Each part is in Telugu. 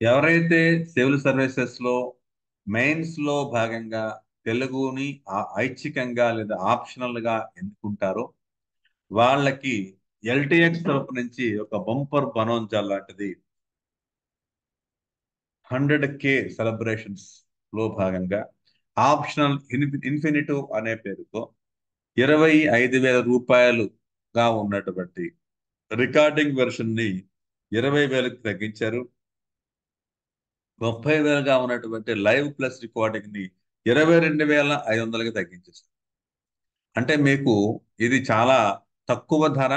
ఎవరైతే సివిల్ సర్వీసెస్ లో మెయిన్స్ లో భాగంగా తెలుగుని ఐచ్ఛికంగా లేదా ఆప్షనల్ గా ఎన్నుకుంటారో వాళ్ళకి ఎల్టీఎక్స్ తరపు నుంచి ఒక బంపర్ బనోంజా లాంటిది 100K సెలబ్రేషన్స్ లో భాగంగా ఆప్షనల్ ఇన్ఫినిటివ్ అనే పేరుతో 25,000 రూపాయలుగా ఉన్నటువంటి రికార్డింగ్ వెర్షన్ ని 20,000కి తగ్గించారు. 30,000గా ఉన్నటువంటి లైవ్ ప్లస్ రికార్డింగ్ ని 22,500కి తగ్గించేశారు. అంటే మీకు ఇది చాలా తక్కువ ధర,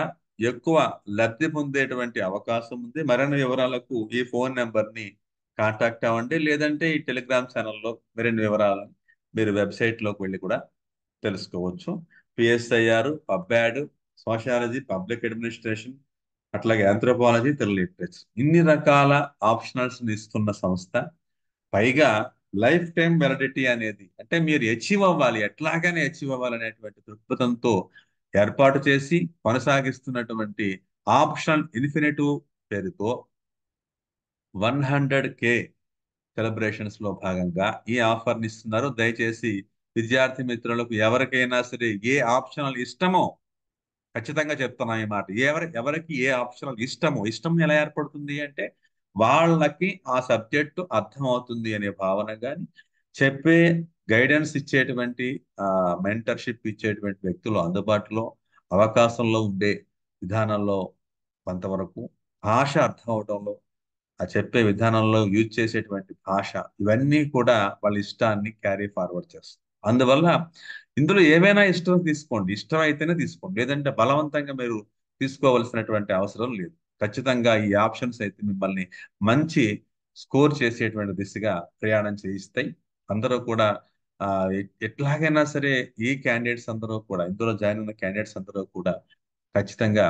ఎక్కువ లబ్ధి పొందేటువంటి అవకాశం ఉంది. మరిన్ని వివరాలకు ఈ ఫోన్ నెంబర్ ని కాంటాక్ట్ అవ్వండి, లేదంటే ఈ టెలిగ్రామ్ ఛానల్లో మరిన్ని వివరాలను మీరు వెబ్సైట్ లోకి వెళ్ళి కూడా తెలుసుకోవచ్చు. పిఎస్ఐఆర్, పబ్యాడ్, సోషాలజీ, పబ్లిక్ అడ్మినిస్ట్రేషన్, అట్లాగే ఆంథ్రోపాలజీ, తెలుగు లిటరేచర్, ఇన్ని రకాల ఆప్షనల్స్ ఇస్తున్న సంస్థ. పైగా లైఫ్ టైం వెలిడిటీ అనేది, అంటే మీరు అచీవ్ అవ్వాలి, ఎట్లాగానే అచీవ్ అవ్వాలి అనేటువంటి దృక్పథంతో ఏర్పాటు చేసి కొనసాగిస్తున్నటువంటి ఆప్షన్ ఇన్ఫినిటివ్ పేరుతో 100K సెలబ్రేషన్స్ లో భాగంగా ఈ ఆఫర్ ని ఇస్తున్నారు. దయచేసి విద్యార్థి మిత్రులకు ఎవరికైనా సరే ఏ ఆప్షనల్ ఇష్టమో, ఖచ్చితంగా చెప్తున్నా ఈ మాట, ఎవరికి ఏ ఆప్షనల్ ఇష్టం ఎలా ఏర్పడుతుంది అంటే వాళ్ళకి ఆ సబ్జెక్టు అర్థమవుతుంది అనే భావన కానీ, చెప్పే గైడెన్స్ ఇచ్చేటువంటి మెంటర్షిప్ ఇచ్చేటువంటి వ్యక్తులు అందుబాటులో అవకాశంలో ఉండే విధానంలో కొంతవరకు, భాష అర్థం అవడంలో, ఆ చెప్పే విధానంలో యూజ్ చేసేటువంటి భాష, ఇవన్నీ కూడా వాళ్ళ ఇష్టాన్ని క్యారీ ఫార్వర్డ్ చేస్తుంది. అందువల్ల ఇందులో ఏమైనా ఇష్టం తీసుకోండి, ఇష్టం అయితేనే తీసుకోండి, లేదంటే బలవంతంగా మీరు తీసుకోవలసినటువంటి అవసరం లేదు. ఖచ్చితంగా ఈ ఆప్షన్స్ అయితే మిమ్మల్ని మంచి స్కోర్ చేసేటువంటి దిశగా ప్రయాణం చేయిస్తాయి. అందరూ కూడా ఎట్లాగైనా సరే ఈ క్యాండిడేట్స్ అందరూ కూడా, ఇందులో జాయిన్ అయిన క్యాండిడేట్స్ అందరూ కూడా ఖచ్చితంగా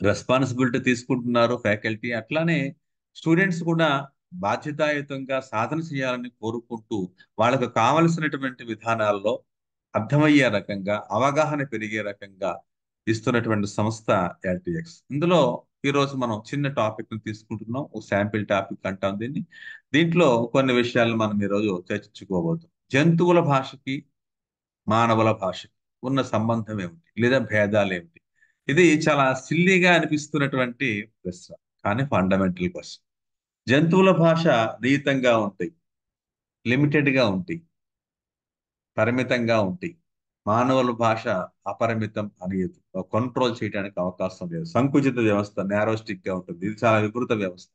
రెస్పాన్సిబిలిటీ తీసుకుంటున్నారు ఫ్యాకల్టీ. అట్లానే స్టూడెంట్స్ కూడా బాధ్యతాయుతంగా సాధన చేయాలని కోరుకుంటూ వాళ్ళకు కావలసినటువంటి విధానాల్లో అర్థమయ్యే రకంగా, అవగాహన పెరిగే రకంగా ఇస్తున్నటువంటి సంస్థ ఎల్టీఎక్స్. ఇందులో ఈరోజు మనం చిన్న టాపిక్ ని తీసుకుంటున్నాం, ఒక శాంపిల్ టాపిక్ అంటాం దీన్ని. దీంట్లో కొన్ని విషయాలు మనం ఈరోజు చర్చించుకోబోతున్నాం. జంతువుల భాషకి మానవుల భాషకి ఉన్న సంబంధం ఏమిటి, లేదా భేదాలు ఏమిటి? ఇది చాలా సిల్లీగా అనిపిస్తున్నటువంటి ప్రశ్న, కానీ ఫండమెంటల్ క్వశ్చన్. జంతువుల భాష నిహితంగా ఉంటాయి, లిమిటెడ్ గా ఉంటాయి, పరిమితంగా ఉంటాయి. మానవుల భాష అపరిమితం అనేది కంట్రోల్ చేయడానికి అవకాశం లేదు. సంకుచిత వ్యవస్థ, నేరోస్టిక్ గా ఉంటుంది. ఇది చాలా వికృత వ్యవస్థ.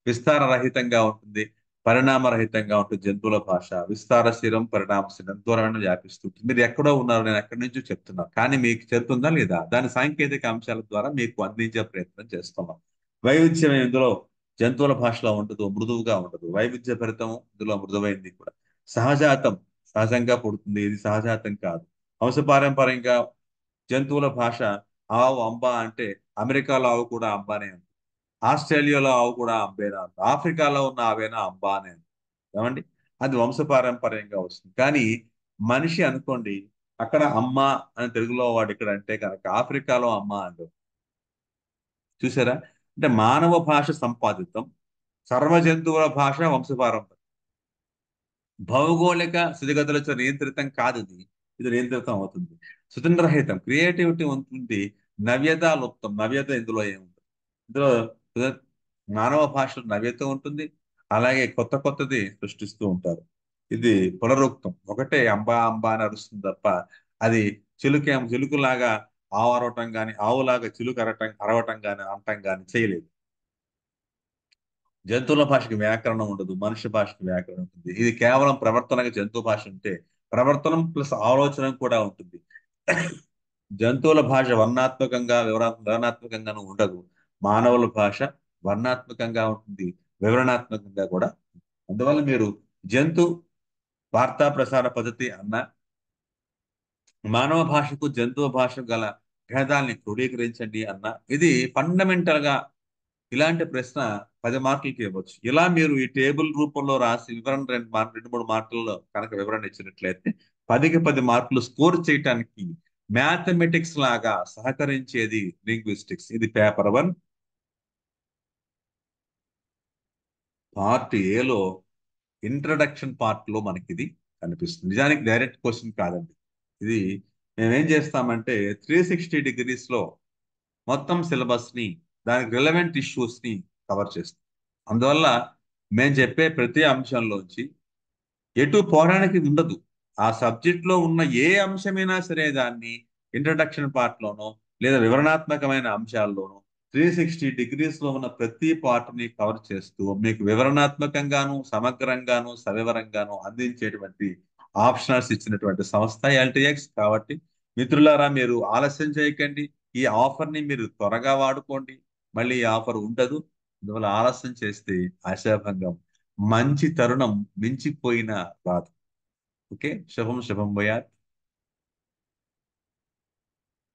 విస్తార రహితంగా ఉంటుంది, పరిణామ రహితంగా ఉంటుంది. జంతువుల భాష విస్తారశీలం, పరిణామశీలం, దూరాన్ని వ్యాపిస్తుంటుంది. మీరు ఎక్కడో ఉన్నారు, నేను ఎక్కడి నుంచో చెప్తున్నాను, కానీ మీకు చెప్తుందా లేదా? దాని సాంకేతిక అంశాల ద్వారా మీకు అందించే ప్రయత్నం చేస్తున్నాం. వైవిధ్యం ఇందులో జంతువుల భాషలో ఉండదు, మృదువుగా ఉండదు. వైవిధ్య భరితం, ఇందులో మృదువైంది కూడా. సహజాతం, సహజంగా పుడుతుంది, ఇది సహజాతం కాదు. వంశపారంపర్యంగా జంతువుల భాష, ఆవు అంబ అంటే అమెరికాలో ఆవు కూడా అంబానే ఉంది, ఆస్ట్రేలియాలో ఆవు కూడా అంబేనా ఉంది, ఆఫ్రికాలో ఉన్న ఆవేనా అంబానే ఉంది. ఏమండి? అది వంశపారంపర్యంగా వస్తుంది. కానీ మనిషి అనుకోండి, అక్కడ అమ్మ అని తెలుగులో వాడు ఇక్కడ అంటే కనుక ఆఫ్రికాలో అమ్మ అంటారు. చూసారా? అంటే మానవ భాష సంపాదితం, సర్వ జంతువుల భాష వంశపారంపర్యం. భౌగోళిక స్థితిగతులతో నియంత్రితం కాదు ఇది, ఇది నియంత్రితం అవుతుంది. స్వతంత్రహితం, క్రియేటివిటీ ఉంటుంది, నవ్యత లుప్తం. నవ్యత ఇందులో ఏముంటుంది? ఇందులో మానవ భాషలో నవ్యత ఉంటుంది, అలాగే కొత్త కొత్తది సృష్టిస్తూ ఉంటారు. ఇది పునరుక్తం, ఒకటే అంబా అంబా అని అరుస్తుంది తప్ప అది చిలుకులాగా ఆవు అరవటం కానీ, ఆవులాగా చిలుక అరవటం కానీ, అనటం కానీ చేయలేదు. జంతువుల భాషకి వ్యాకరణం ఉండదు, మనుష్య భాషకి వ్యాకరణం ఉంటుంది. ఇది కేవలం ప్రవర్తనగా జంతు భాష ఉంటే ప్రవర్తనం ప్లస్ ఆలోచన కూడా ఉంటుంది. జంతువుల భాష వర్ణాత్మకంగా వివరణాత్మకంగానూ ఉండదు. మానవుల భాష వర్ణాత్మకంగా ఉంటుంది, వివరణాత్మకంగా కూడా. అందువల్ల మీరు జంతు వార్తా ప్రసార పద్ధతి అన్న, మానవ భాషకు జంతువు భాష గల భేదాల్ని క్రోడీకరించండి అన్న, ఇది ఫండమెంటల్ గా ఇలాంటి ప్రశ్న 10 మార్కులకి ఇవ్వచ్చు. ఇలా మీరు ఈ టేబుల్ రూపంలో రాసి వివరణ రెండు మూడు మాటల్లో కనుక వివరణ ఇచ్చినట్లయితే 10కి 10 మార్కులు స్కోర్ చేయటానికి మ్యాథమెటిక్స్ లాగా సహకరించేది లింగ్విస్టిక్స్. ఇది పేపర్ 1. పార్ట్ ఏలో ఇంట్రడక్షన్ పార్ట్ లో మనకి ఇది కనిపిస్తుంది. నిజానికి డైరెక్ట్ క్వశ్చన్ కాదండి ఇది. మేమేం చేస్తామంటే 360 డిగ్రీస్ లో మొత్తం సిలబస్ ని, దానికి రిలవెంట్ ఇష్యూస్ ని కవర్ చేస్తాం. అందువల్ల మేము చెప్పే ప్రతి అంశంలోంచి ఎటు పోవడానికి ఉండదు. ఆ సబ్జెక్ట్ లో ఉన్న ఏ అంశమైనా సరే దాన్ని ఇంట్రడక్షన్ పార్ట్ లోనో లేదా వివరణాత్మకమైన అంశాల్లోనో 360 డిగ్రీస్ లో ఉన్న ప్రతి పార్ట్ ని కవర్ చేస్తూ మీకు వివరణాత్మకంగాను సమగ్రంగాను సవివరంగాను అందించేటువంటి ఆప్షనల్స్ ఇచ్చినటువంటి సంస్థ ఎల్టీఎక్స్. కాబట్టి మిత్రులారా, మీరు ఆలస్యం చేయకండి. ఈ ఆఫర్ ని మీరు త్వరగా వాడుకోండి. మళ్ళీ ఈ ఆఫర్ ఉండదు. అందువల్ల ఆలస్యం చేస్తే ఆశాభంగం. మంచి తరుణం మించిపోయిన రాదు. ఓకే, శుభం శుభం భూయాత్.